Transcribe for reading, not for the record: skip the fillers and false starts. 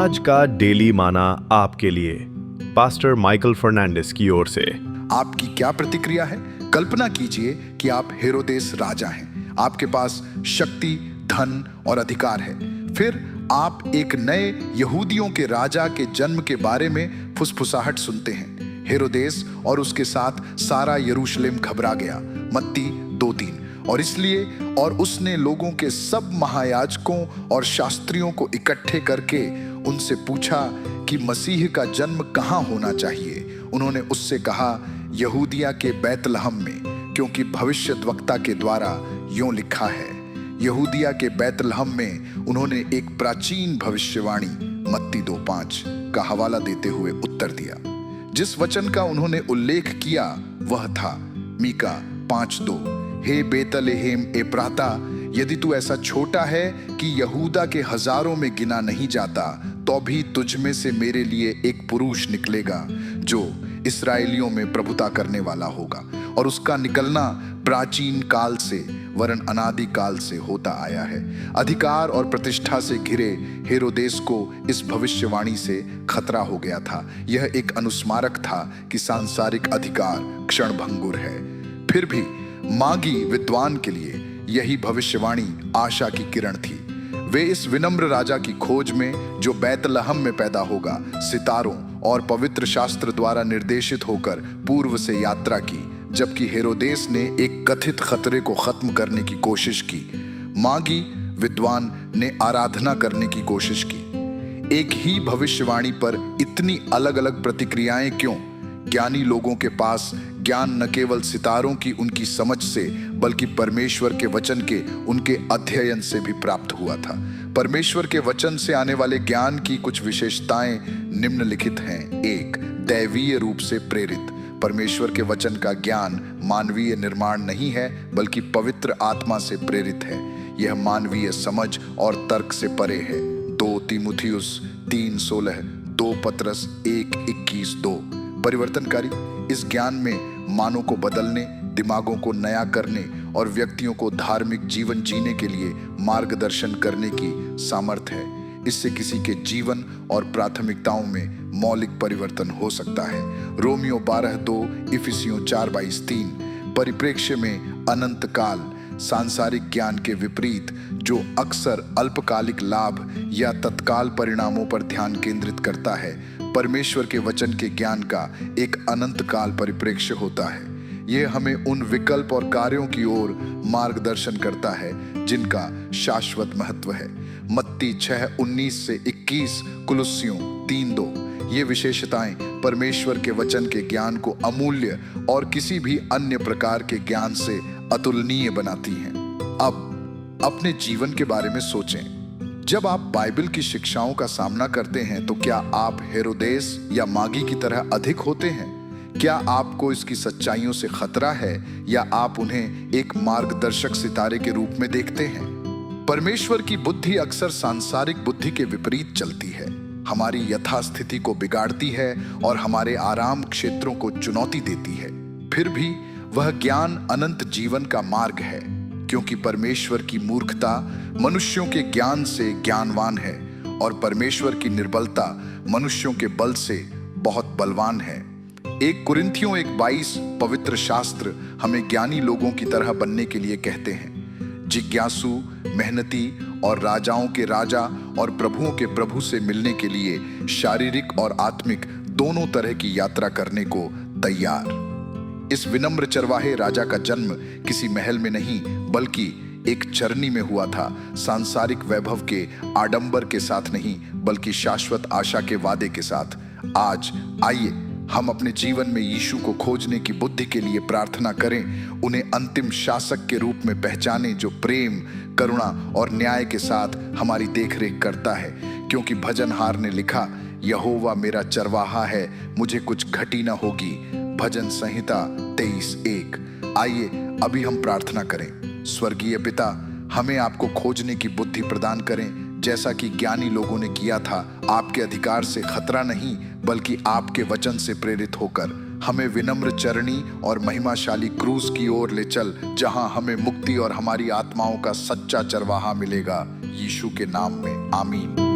आज का डेली माना आपके लिए पास्टर माइकल फर्नांडिस की ओर से। आपकी क्या प्रतिक्रिया है? कल्पना कीजिए कि आप हेरोदेस राजा हैं। आपके पास शक्ति, धन और अधिकार है। फिर आप एक नए यहूदियों के राजा के जन्म के बारे में फुसफुसाहट सुनते हैं। हेरोदेस और उसके साथ सारा यरूशलेम घबरा गया। मत्ती 2:3। और उसने लोगों के सब महायाजकों और शास्त्रियों को इकट्ठे करके उनसे पूछा कि मसीह का जन्म कहाँ होना चाहिए। उन्होंने उससे कहा, यहूदिया के बैतलहम में, क्योंकि भविष्यद्वक्ता के द्वारा यूं लिखा है। यहूदिया के बैतलहम में उन्होंने एक प्राचीन भविष्यवाणी मत्ती 2:5 का हवाला देते हुए उत्तर दिया। जिस वचन का उन्होंने उल्लेख किया वह था मीका 5:2। हे बेतलेहेम एप्राता, यदि तू ऐसा छोटा है कि यहूदा के हजारों में गिना नहीं जाता, तो भी तुझ में से मेरे लिए एक पुरुष निकलेगा जो इस्राएलियों में प्रभुता करने वाला होगा, और उसका निकलना प्राचीन काल से वरन अनादि काल से होता आया है। अधिकार और प्रतिष्ठा से घिरे हेरोदेस को इस भविष्यवाणी से खतरा हो गया था। यह एक अनुस्मारक था कि सांसारिक अधिकार क्षणभंगुर है। फिर भी मागी विद्वान के लिए यही भविष्यवाणी आशा की किरण थी। वे इस विनम्र राजा की खोज में जो बैतलहम में पैदा होगा, सितारों और पवित्र शास्त्र द्वारा निर्देशित होकर पूर्व से यात्रा की। जबकि हेरोदेस ने एक कथित खतरे को खत्म करने की कोशिश की, मागी विद्वान ने आराधना करने की कोशिश की। एक ही भविष्यवाणी पर इतनी अलग अलग प्रतिक्रियाएं क्यों? ज्ञानी लोगों के पास ज्ञान न केवल सितारों की उनकी समझ से, बल्कि परमेश्वर के वचन के उनके अध्ययन से भी प्राप्त हुआ था। परमेश्वर के वचन से आने वाले ज्ञान की कुछ विशेषताएं निम्नलिखित हैं। 1. दैवीय रूप से प्रेरित। परमेश्वर के वचन का ज्ञान मानवीय निर्माण नहीं है, बल्कि पवित्र आत्मा से प्रेरित है। यह मानवीय समझ और तर्क से परे है। 2 तीमुथियुस 3:16, 2 पतरस 1:21-2। परिवर्तनकारी। इस ज्ञान में मानों को बदलने, दिमागों को नया करने और व्यक्तियों को धार्मिक जीवन जीने के लिए मार्गदर्शन करने की सामर्थ्य है। इससे किसी के जीवन और प्राथमिकताओं में मौलिक परिवर्तन हो सकता है। रोमियो 12:2, इफिसियों 4:22-3। परिप्रेक्ष्य में अनंत काल सांसारिक ज्ञान के विपरीत, जो अक्सर अल्पकालिक लाभ या तत्काल परिणामों पर ध्यान केंद्रित करता है, परमेश्वर के वचन के ज्ञान का एक अनंत काल परिप्रेक्ष्य होता है। यह हमें उन विकल्प और कार्यों की ओर मार्गदर्शन करता है जिनका शाश्वत महत्व है। मत्ती 6:19-21, कुलुस्सियों 3:2। ये विशेषताएं परमेश्वर के वचन के ज्ञान को अमूल्य और किसी भी अन्य प्रकार के ज्ञान से अतुलनीय बनाती हैं। अब अपने जीवन के बारे में सोचें। जब आप बाइबल की शिक्षाओं का सामना करते हैं, तो क्या आप हेरोदेस या मागी की तरह अधिक होते हैं? क्या आपको इसकी सच्चाइयों से खतरा है, या आप उन्हें एक मार्गदर्शक सितारे के रूप में देखते हैं? परमेश्वर की बुद्धि अक्सर सांसारिक बुद्धि के विपरीत चलती है, हमारी यथास्थिति को बिगाड़ती है और हमारे आराम क्षेत्रों को चुनौती देती है। फिर भी वह ज्ञान अनंत जीवन का मार्ग है, क्योंकि परमेश्वर की मूर्खता मनुष्यों के ज्ञान से ज्ञानवान है, और परमेश्वर की निर्बलता मनुष्यों के बल से बहुत बलवान है। 1 कुरिन्थियों 1:22 पवित्र शास्त्र हमें ज्ञानी लोगों की तरह बनने के लिए कहते हैं, जिज्ञासु, मेहनती और राजाओं के राजा और प्रभुओं के प्रभु से मिलने के लिए शारीरिक और आत्मिक दोनों तरह की यात्रा करने को तैयार। इस विनम्र चरवाहे राजा का जन्म किसी महल में नहीं, बल्कि एक चरनी में हुआ था। सांसारिक वैभव के आडंबर के साथ नहीं, बल्कि शाश्वत आशा के वादे के साथ। आज आइए हम अपने जीवन में यीशु को खोजने की बुद्धि के लिए प्रार्थना करें। उन्हें अंतिम शासक के रूप में पहचानें, जो प्रेम, करुणा और न्याय के साथ हमारी देखरेख करता है। क्योंकि भजनहार ने लिखा, यहोवा मेरा चरवाहा है, मुझे कुछ घटी न होगी। भजन संहिता 23:1। आइए अभी हम प्रार्थना करें। स्वर्गीय पिता, हमें आपको खोजने की बुद्धि प्रदान करें, जैसा कि ज्ञानी लोगों ने किया था। आपके अधिकार से खतरा नहीं, बल्कि आपके वचन से प्रेरित होकर हमें विनम्र चरणी और महिमाशाली क्रूस की ओर ले चल, जहां हमें मुक्ति और हमारी आत्माओं का सच्चा चरवाहा मिलेगा। यीशु के नाम में आमीन।